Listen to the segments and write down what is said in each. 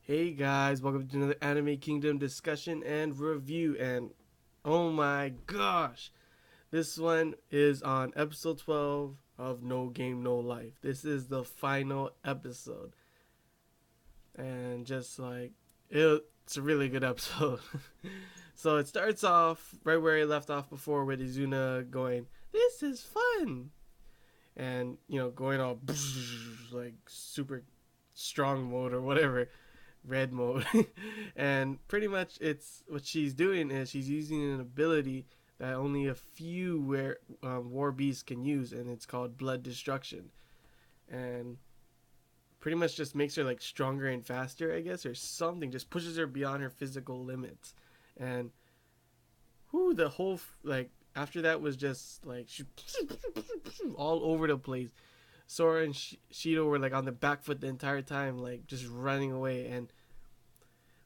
Hey guys, welcome to another Anime Kingdom discussion and review. And oh my gosh, this one is on episode 12 of No Game No Life. This is the final episode, and just like it's a really good episode. So it starts off right where he left off before, with Izuna going, "This is fun," and going all like super strong mode or whatever, red mode. And pretty much it's what she's doing is she's using an ability that only a few war beasts can use, and it's called blood destruction. And pretty much just makes her like stronger and faster, I guess, or something, just pushes her beyond her physical limits. And who the whole like after that was just like all over the place. Sora and Shido were like on the back foot the entire time, like just running away. And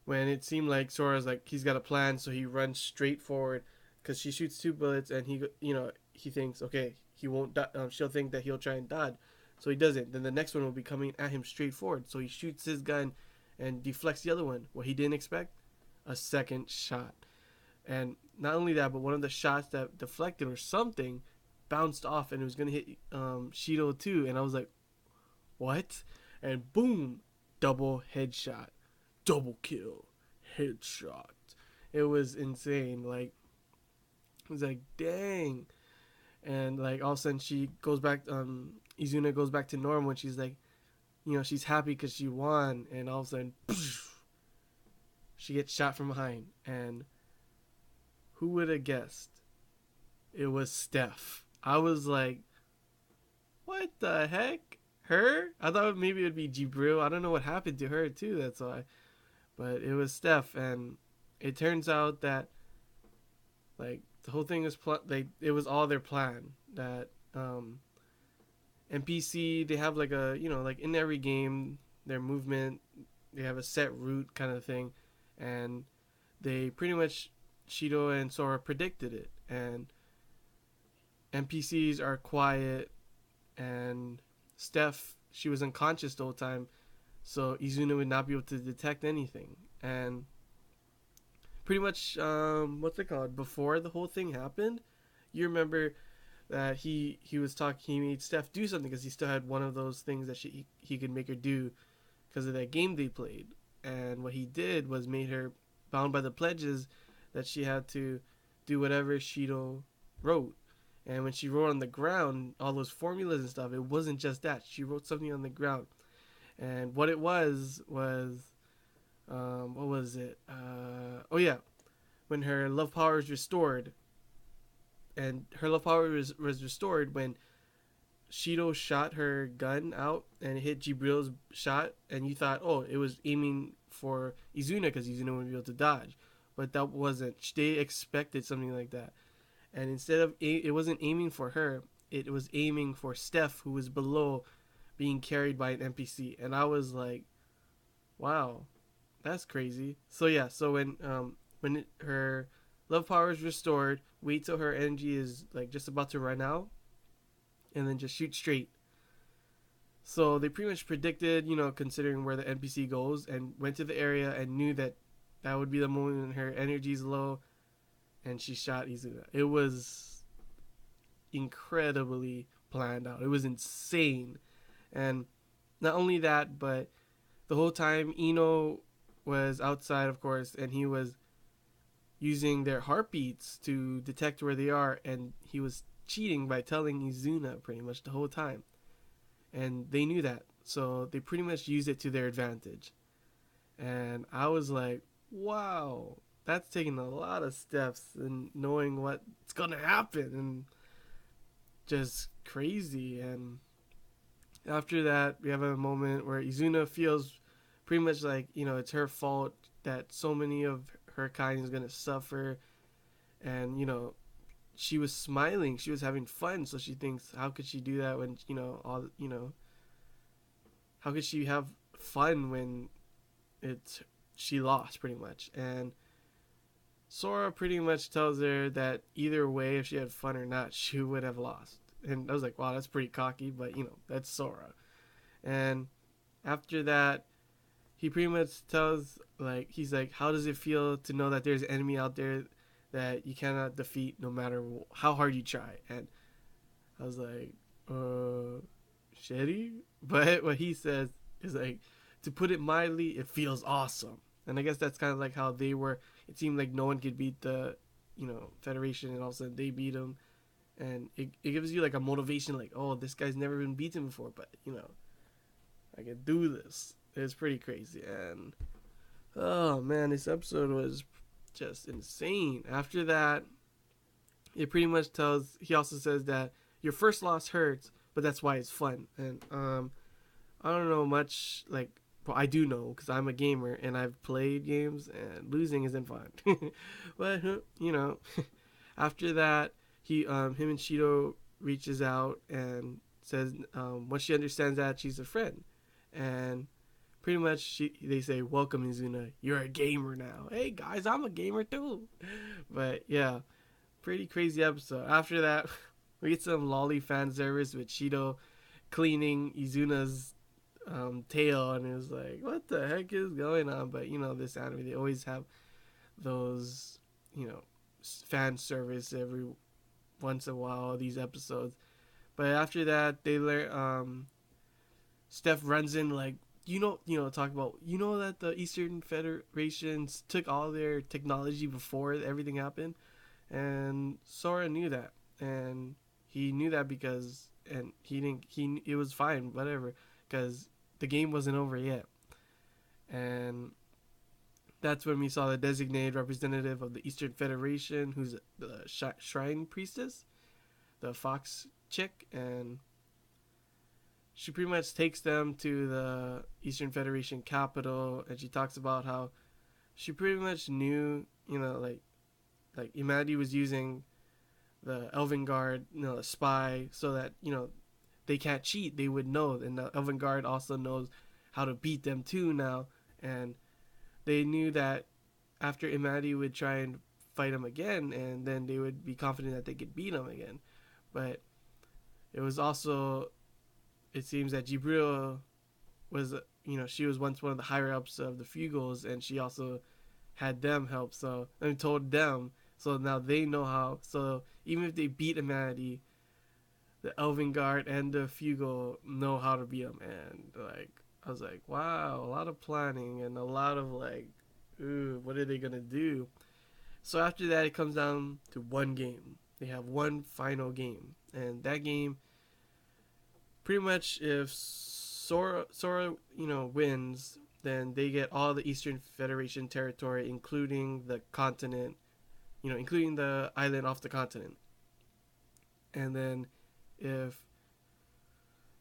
when it seemed like Sora's like he's got a plan, so he runs straight forward because she shoots two bullets, and he thinks, okay, he won't. She'll think that he'll try and dodge, so he doesn't. Then the next one will be coming at him straight forward, so he shoots his gun and deflects the other one. What he didn't expect, a second shot. And not only that, but one of the shots that deflected or something bounced off, and it was gonna hit Shido too. And I was like, what? And boom, double headshot, double kill, headshot. It was insane. Like, it was like, dang. And like all of a sudden she goes back. Izuna goes back to normal, and she's like, she's happy because she won. And all of a sudden, she gets shot from behind. And who would have guessed? It was Steph. I was like, what the heck? Her? I thought maybe it would be Jibril. I don't know what happened to her too. That's why. But it was Steph, and it turns out that like the whole thing was it was all their plan. That NPC, they have like a like in every game, their movement, they have a set route kind of thing, and they pretty much, Shido and Sora predicted it. And NPCs are quiet, and Steph, she was unconscious the whole time, so Izuna would not be able to detect anything. And pretty much, what's it called? Before the whole thing happened, you remember that he was talking. He made Steph do something because he still had one of those things that he could make her do because of that game they played. And what he did was made her bound by the pledges that she had to do whatever Shido wrote. And when she wrote on the ground all those formulas and stuff, it wasn't just that. She wrote something on the ground, and what it was what was it? Oh yeah, when her love power is restored, and her love power was restored when Shido shot her gun out and it hit Jibril's shot, and you thought, oh, it was aiming for Izuna because Izuna would be able to dodge, but that wasn't. They expected something like that, and instead of it wasn't aiming for her, it was aiming for Steph, who was below, being carried by an NPC, and I was like, wow, that's crazy. So yeah, so her love power is restored, wait till her energy is like just about to run out, and then just shoot straight. So they pretty much predicted, considering where the NPC goes, and went to the area and knew that that would be the moment when her energy's low, and she shot Izuna. It was incredibly planned out. It was insane. And not only that, but the whole time Ino was outside, of course, and he was using their heartbeats to detect where they are, and he was cheating by telling Izuna pretty much the whole time. And they knew that, so they pretty much used it to their advantage. And I was like, wow, that's taking a lot of steps and knowing what's gonna happen, and just crazy. And after that, we have a moment where Izuna feels pretty much like, it's her fault that so many of her kind is gonna suffer. And she was smiling, she was having fun, so she thinks, how could she do that when all how could she have fun when it's she lost pretty much. And Sora pretty much tells her that either way, if she had fun or not, she would have lost. And I was like, wow, that's pretty cocky, but that's Sora. And after that, he pretty much tells, like, he's like, how does it feel to know that there's an enemy out there that you cannot defeat no matter how hard you try? And I was like, shitty. But what he says is like, to put it mildly, it feels awesome. And I guess that's kind of like how they were. It seemed like no one could beat the, Federation, and all of a sudden they beat them, and it gives you like a motivation, like, oh, this guy's never been beaten before, but I can do this. It's pretty crazy, and oh man, this episode was just insane. After that, it pretty much tells. He also says that your first loss hurts, but that's why it's fun. And I don't know much. Like, well, I do know because I'm a gamer and I've played games, and losing isn't fun. But after that, him and Shido reaches out and says, once she understands that she's a friend, and pretty much they say, welcome Izuna, you're a gamer now. Hey guys, I'm a gamer too. But yeah, pretty crazy episode. After that, we get some lolly fan service with Shido cleaning Izuna's tail, and it was like, what the heck is going on? But this anime, they always have those fan service every once in a while, these episodes. But after that, they learn Steph runs in, like, talk about, that the Eastern Federations took all their technology before everything happened, and Sora knew that, and he knew that because, and he didn't, it was fine, whatever, because the game wasn't over yet. And that's when we saw the designated representative of the Eastern Federation, who's the Shrine Priestess, the Fox chick, and she pretty much takes them to the Eastern Federation capital, and she talks about how she pretty much knew, like Imadi was using the Elven Guard, a spy, so that they can't cheat. They would know, and the Elven Guard also knows how to beat them too now, and they knew that after Imadi would try and fight him again, and then they would be confident that they could beat him again. But it was also, it seems that Jibril was, she was once one of the higher ups of the Fugals, and she also had them help, so, and told them, so now they know how. So even if they beat Imadi, the Elven Guard and the Fugal know how to beat him. And like, I was like, wow, a lot of planning and a lot of like, ooh, what are they gonna do? So after that, it comes down to one game. They have one final game, and that game, pretty much, if Sora, wins, then they get all the Eastern Federation territory, including the continent, including the island off the continent. And then if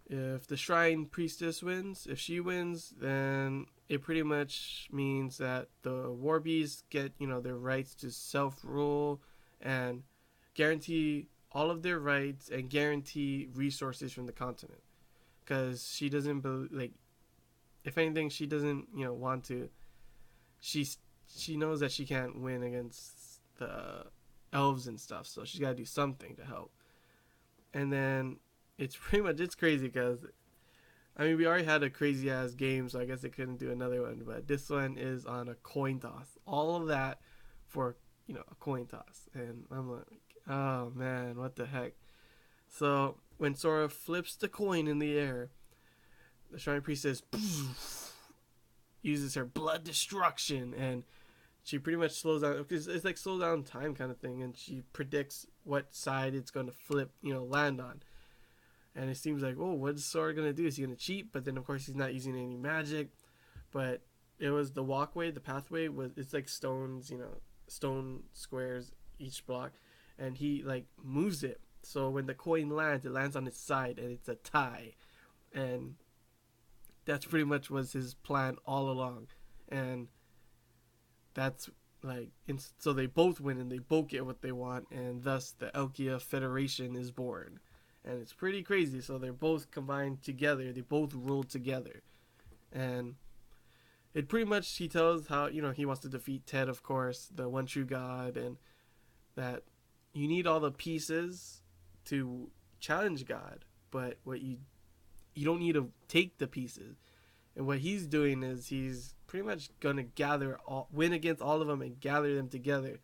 the Shrine Priestess wins, if she wins, then it pretty much means that the Warbies get, their rights to self-rule and guarantee all of their rights and guarantee resources from the continent. Because she doesn't like, if anything, she doesn't, want to. She knows that she can't win against the elves and stuff, so she's got to do something to help. And then it's crazy because, I mean, we already had a crazy ass game, so I guess they couldn't do another one. But this one is on a coin toss. All of that for a coin toss, and I'm like, oh man, what the heck? So when Sora flips the coin in the air, the Shrine Priestess uses her blood destruction, and she pretty much slows down, because it's like slow down time kind of thing, and she predicts what side it's going to flip, land on. And it seems like, oh, what's Sora going to do? Is he going to cheat? But then, of course, he's not using any magic. But it was the walkway, the pathway, it's like stones, stone squares each block. And he, like, moves it. So when the coin lands, it lands on its side, and it's a tie. And that's pretty much was his plan all along. And that's, like, so they both win, and they both get what they want. And thus, the Elkia Federation is born. And it's pretty crazy. So they're both combined together. They both rule together. And it pretty much, he tells how, he wants to defeat Ted, of course, the one true God, and that you need all the pieces to challenge God, but what you don't need to take the pieces. And what he's doing is he's pretty much gonna win against all of them and gather them together,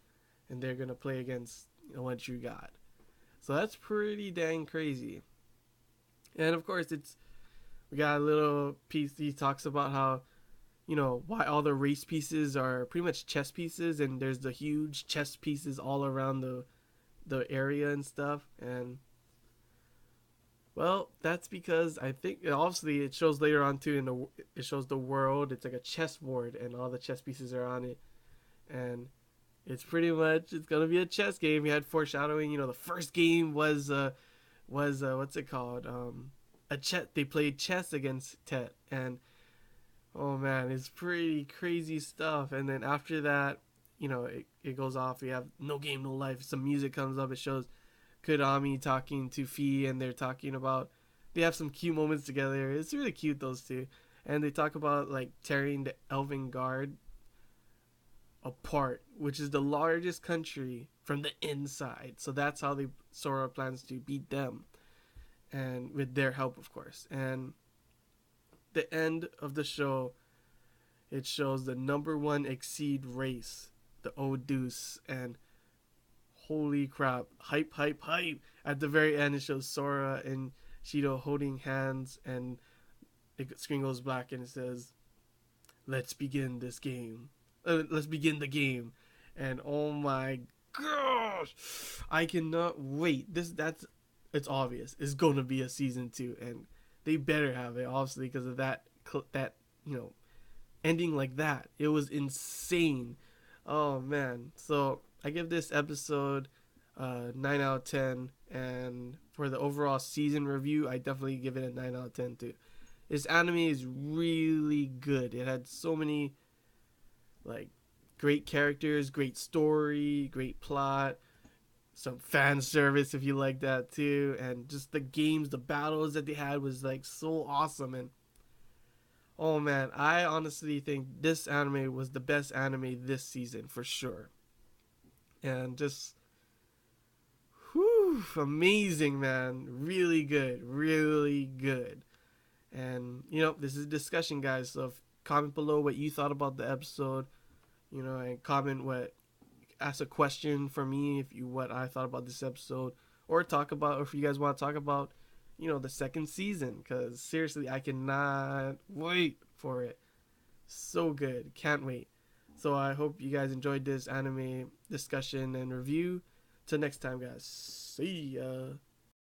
and they're gonna play against one true God. So that's pretty dang crazy. And of course, we got a little piece. He talks about how why all the race pieces are pretty much chess pieces, and there's the huge chess pieces all around the area and stuff. And well, that's because I think obviously it shows later on too. It shows the world. It's like a chessboard, and all the chess pieces are on it, and it's gonna be a chess game. We had foreshadowing. The first game was what's it called? A chess. They played chess against Tet, and oh man, it's pretty crazy stuff. And then after that, it goes off. We have No Game No Life. Some music comes up. It shows Konami talking to Fee, and they have some cute moments together. It's really cute, those two. And they talk about like tearing the Elven Guard apart, which is the largest country from the inside. So that's how Sora plans to beat them, and with their help, of course. And the end of the show, it shows the number one Exceed race, the Odus, and holy crap, hype, hype, hype. At the very end, it shows Sora and Shido holding hands, and the screen goes black, and it says, let's begin this game. Let's begin the game. And oh my gosh, I cannot wait. It's obvious. It's going to be a season 2, and they better have it, obviously, because of that ending like that. It was insane. Oh man. So I give this episode 9 out of 10, and for the overall season review, I definitely give it a 9 out of 10 too. This anime is really good. It had so many like great characters, great story, great plot, some fan service if you like that too, and just the battles that they had was like so awesome. And oh man, I honestly think this anime was the best anime this season for sure. And just amazing, man. Really good, really good. And this is a discussion, guys. So comment below what you thought about the episode. And ask a question for me what I thought about this episode, or if you guys want to talk about, the second season. Because seriously, I cannot wait for it. So good, can't wait. So I hope you guys enjoyed this anime discussion and review. Till next time, guys. See ya.